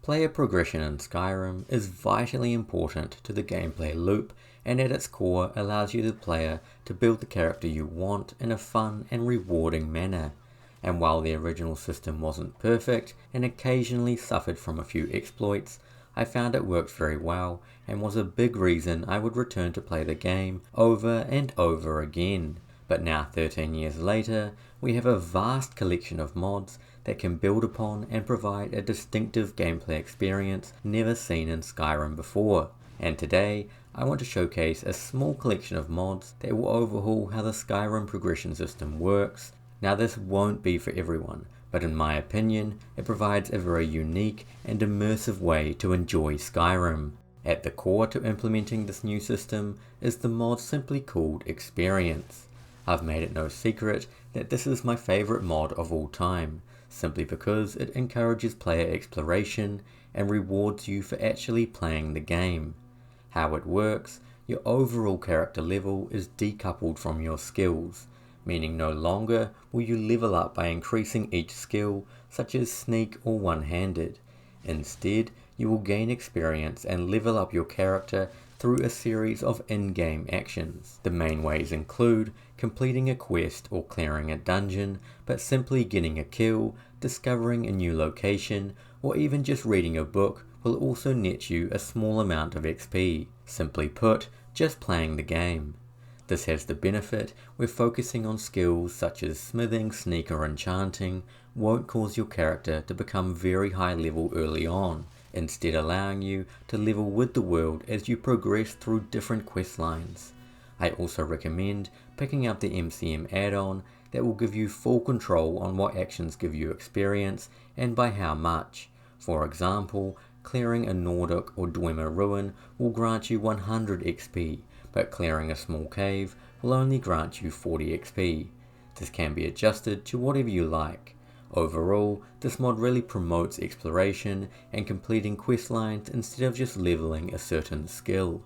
Player progression in Skyrim is vitally important to the gameplay loop, and at its core allows you the player to build the character you want in a fun and rewarding manner. And while the original system wasn't perfect and occasionally suffered from a few exploits, I found it worked very well and was a big reason I would return to play the game over and over again. But now 13 years later, we have a vast collection of mods that can build upon and provide a distinctive gameplay experience never seen in Skyrim before. And today, I want to showcase a small collection of mods that will overhaul how the Skyrim progression system works. Now this won't be for everyone, but in my opinion, it provides a very unique and immersive way to enjoy Skyrim. At the core to implementing this new system is the mod simply called Experience. I've made it no secret that this is my favourite mod of all time, simply because it encourages player exploration and rewards you for actually playing the game. How it works, your overall character level is decoupled from your skills, meaning no longer will you level up by increasing each skill such as sneak or one-handed. Instead, you will gain experience and level up your character through a series of in-game actions. The main ways include completing a quest or clearing a dungeon, but simply getting a kill, discovering a new location, or even just reading a book will also net you a small amount of XP. Simply put, just playing the game. This has the benefit where focusing on skills such as smithing, sneak or enchanting won't cause your character to become very high level early on, instead allowing you to level with the world as you progress through different quest lines. I also recommend picking up the MCM add-on that will give you full control on what actions give you experience and by how much. For example, clearing a Nordic or Dwemer ruin will grant you 100 XP, but clearing a small cave will only grant you 40 XP. This can be adjusted to whatever you like. Overall, this mod really promotes exploration and completing quest lines instead of just leveling a certain skill.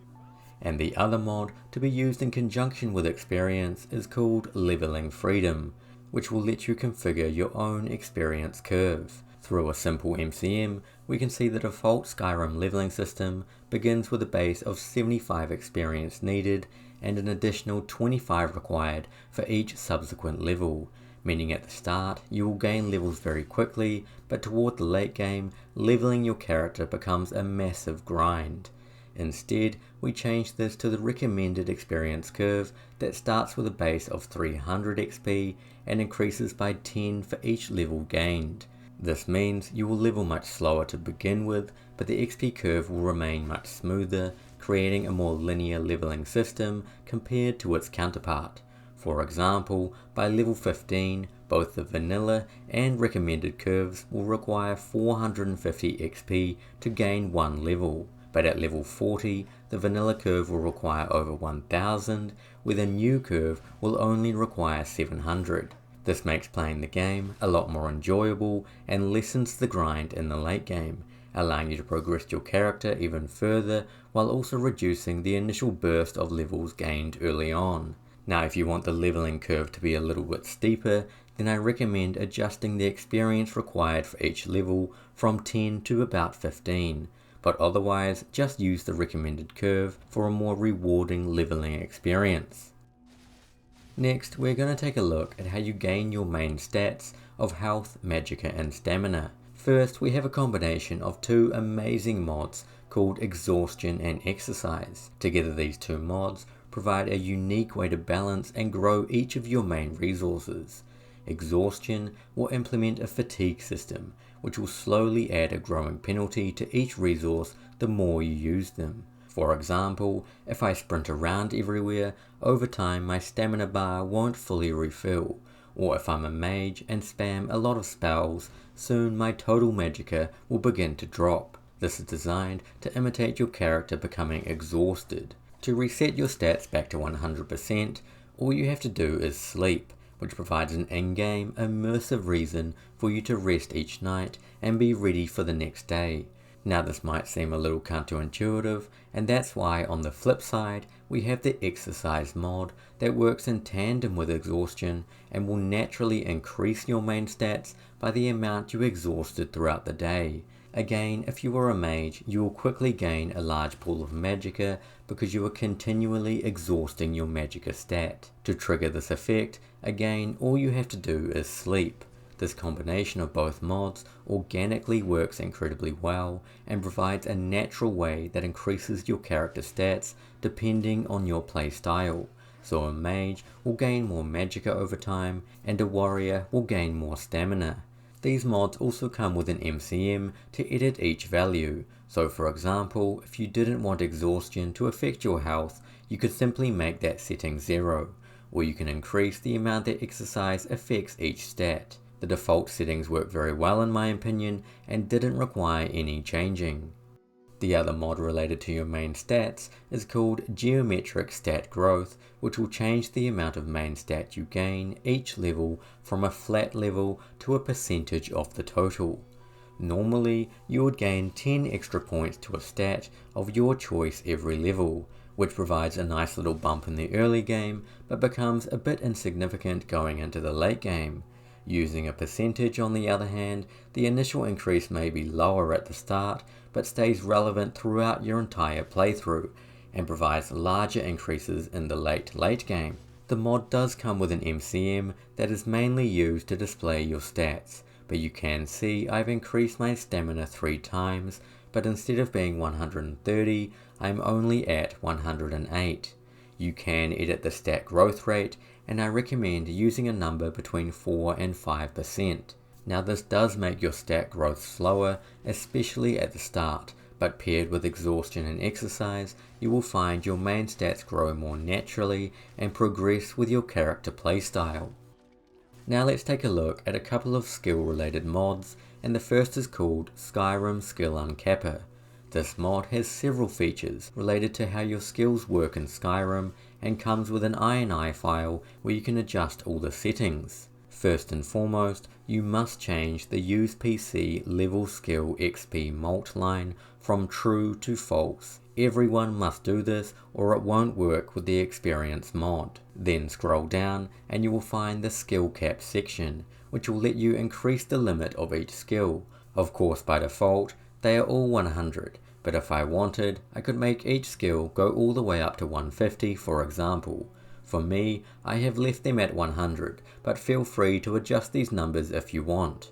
And the other mod to be used in conjunction with Experience is called Leveling Freedom, which will let you configure your own experience curve. Through a simple MCM, we can see the default Skyrim leveling system begins with a base of 75 experience needed and an additional 25 required for each subsequent level, meaning at the start you will gain levels very quickly, but toward the late game, leveling your character becomes a massive grind. Instead, we change this to the recommended experience curve that starts with a base of 300 XP and increases by 10 for each level gained. This means you will level much slower to begin with, but the XP curve will remain much smoother, creating a more linear leveling system compared to its counterpart. For example, by level 15, both the vanilla and recommended curves will require 450 XP to gain one level, but at level 40, the vanilla curve will require over 1000, where the new curve will only require 700. This makes playing the game a lot more enjoyable and lessens the grind in the late game, allowing you to progress your character even further while also reducing the initial burst of levels gained early on. Now if you want the leveling curve to be a little bit steeper, then I recommend adjusting the experience required for each level from 10 to about 15, but otherwise just use the recommended curve for a more rewarding leveling experience. Next, we're going to take a look at how you gain your main stats of health, magicka and stamina. First, we have a combination of two amazing mods called Exhaustion and Exercise. Together these two mods provide a unique way to balance and grow each of your main resources. Exhaustion will implement a fatigue system, which will slowly add a growing penalty to each resource the more you use them. For example, if I sprint around everywhere, over time my stamina bar won't fully refill, or if I'm a mage and spam a lot of spells, soon my total magicka will begin to drop. This is designed to imitate your character becoming exhausted. To reset your stats back to 100%, all you have to do is sleep, which provides an in-game immersive reason for you to rest each night and be ready for the next day. Now this might seem a little counterintuitive, and that's why on the flip side we have the exercise mod that works in tandem with exhaustion and will naturally increase your main stats by the amount you exhausted throughout the day. Again, if you are a mage, you will quickly gain a large pool of magicka because you are continually exhausting your magicka stat. To trigger this effect, again, all you have to do is sleep. This combination of both mods organically works incredibly well and provides a natural way that increases your character stats depending on your playstyle. So a mage will gain more magicka over time and a warrior will gain more stamina. These mods also come with an MCM to edit each value. So for example, if you didn't want exhaustion to affect your health, you could simply make that setting 0, or you can increase the amount that exercise affects each stat. The default settings work very well in my opinion and didn't require any changing. The other mod related to your main stats is called Geometric Stat Growth, which will change the amount of main stat you gain each level from a flat level to a percentage of the total. Normally, you would gain 10 extra points to a stat of your choice every level, which provides a nice little bump in the early game, but becomes a bit insignificant going into the late game. Using a percentage on the other hand, the initial increase may be lower at the start, but stays relevant throughout your entire playthrough, and provides larger increases in the late game. The mod does come with an MCM that is mainly used to display your stats, but you can see I've increased my stamina 3 times, but instead of being 130, I'm only at 108. You can edit the stat growth rate, and I recommend using a number between 4 and 5%. Now this does make your stat growth slower, especially at the start, but paired with exhaustion and exercise, you will find your main stats grow more naturally and progress with your character playstyle. Now let's take a look at a couple of skill related mods, and the first is called Skyrim Skill Uncapper. This mod has several features related to how your skills work in Skyrim and comes with an INI file where you can adjust all the settings. First and foremost, you must change the use PC level skill XP mult line from true to false. Everyone must do this or it won't work with the experience mod. Then scroll down and you will find the skill cap section, which will let you increase the limit of each skill. Of course by default, they are all 100, but if I wanted, I could make each skill go all the way up to 150 for example. For me, I have left them at 100, but feel free to adjust these numbers if you want.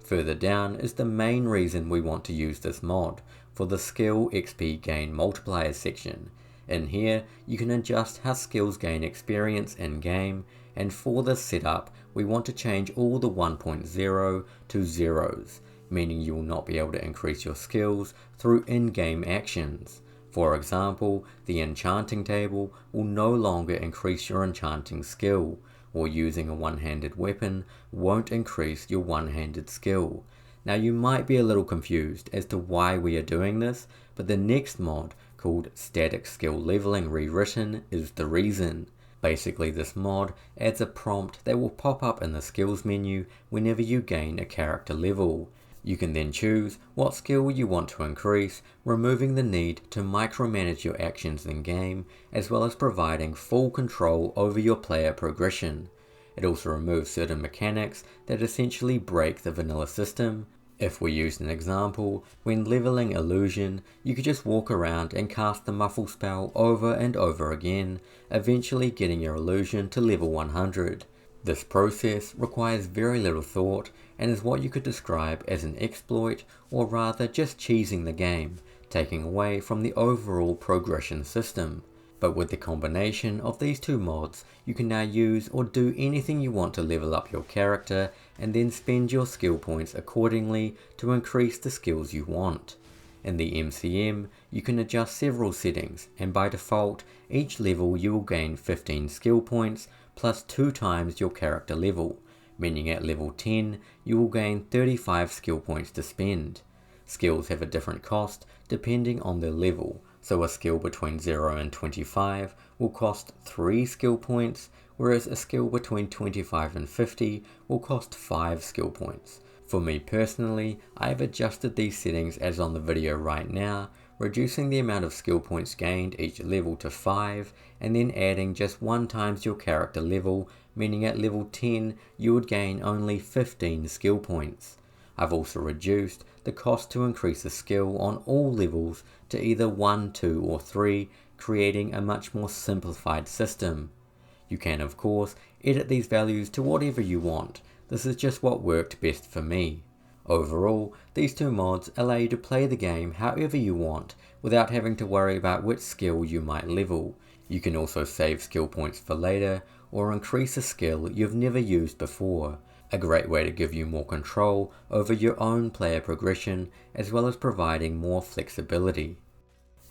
Further down is the main reason we want to use this mod, for the skill XP gain multipliers section. In here, you can adjust how skills gain experience in game, and for this setup, we want to change all the 1.0 to zeros, meaning you will not be able to increase your skills through in-game actions. For example, the enchanting table will no longer increase your enchanting skill, or using a one-handed weapon won't increase your one-handed skill. Now you might be a little confused as to why we are doing this, but the next mod, called Static Skill Leveling Rewritten, is the reason. Basically this mod adds a prompt that will pop up in the skills menu whenever you gain a character level. You can then choose what skill you want to increase, removing the need to micromanage your actions in game, as well as providing full control over your player progression. It also removes certain mechanics that essentially break the vanilla system. If we used an example, when leveling illusion, you could just walk around and cast the muffle spell over and over again, eventually getting your illusion to level 100. This process requires very little thought and is what you could describe as an exploit, or rather just cheesing the game, taking away from the overall progression system. But with the combination of these two mods, you can now use or do anything you want to level up your character and then spend your skill points accordingly to increase the skills you want. In the MCM, you can adjust several settings, and by default, each level you will gain 15 skill points plus 2 times your character level, meaning at level 10 you will gain 35 skill points to spend. Skills have a different cost depending on their level, so a skill between 0 and 25 will cost 3 skill points, whereas a skill between 25 and 50 will cost 5 skill points. For me personally, I have adjusted these settings as on the video right now, reducing the amount of skill points gained each level to 5, and then adding just 1 times your character level, meaning at level 10 you would gain only 15 skill points. I've also reduced the cost to increase the skill on all levels to either 1, 2 or 3, creating a much more simplified system. You can of course edit these values to whatever you want, this is just what worked best for me. Overall, these two mods allow you to play the game however you want without having to worry about which skill you might level. You can also save skill points for later or increase a skill you've never used before. A great way to give you more control over your own player progression as well as providing more flexibility.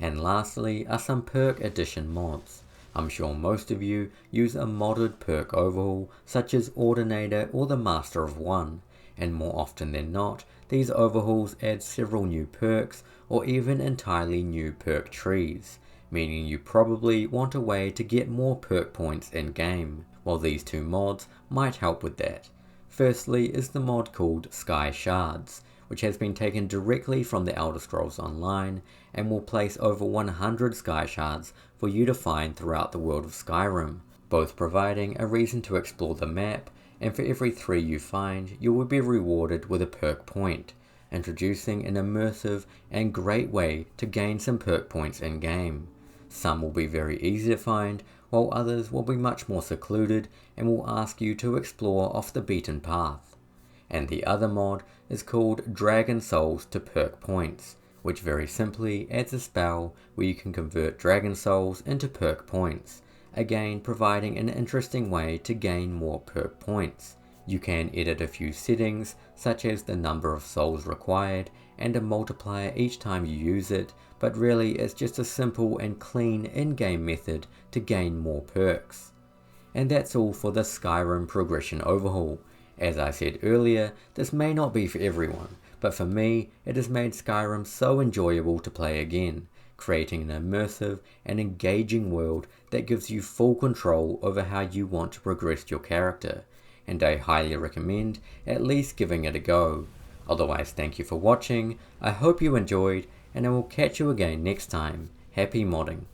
And lastly are some Perk Edition mods. I'm sure most of you use a modded perk overhaul such as Ordinator or the Master of One, and more often than not, these overhauls add several new perks or even entirely new perk trees, meaning you probably want a way to get more perk points in game. Well, these two mods might help with that. Firstly is the mod called Skyshards, which has been taken directly from the Elder Scrolls Online and will place over 100 Skyshards for you to find throughout the world of Skyrim, both providing a reason to explore the map, and for every 3 you find you will be rewarded with a perk point, introducing an immersive and great way to gain some perk points in game. Some will be very easy to find, while others will be much more secluded and will ask you to explore off the beaten path. And the other mod is called Dragon Souls to Perk Points, which very simply adds a spell where you can convert Dragon Souls into perk points, again providing an interesting way to gain more perk points. You can edit a few settings, such as the number of souls required and a multiplier each time you use it, but really it's just a simple and clean in-game method to gain more perks. And that's all for the Skyrim Progression Overhaul. As I said earlier, this may not be for everyone, but for me, it has made Skyrim so enjoyable to play again, creating an immersive and engaging world that gives you full control over how you want to progress your character, and I highly recommend at least giving it a go. Otherwise, thank you for watching, I hope you enjoyed, and I will catch you again next time. Happy modding.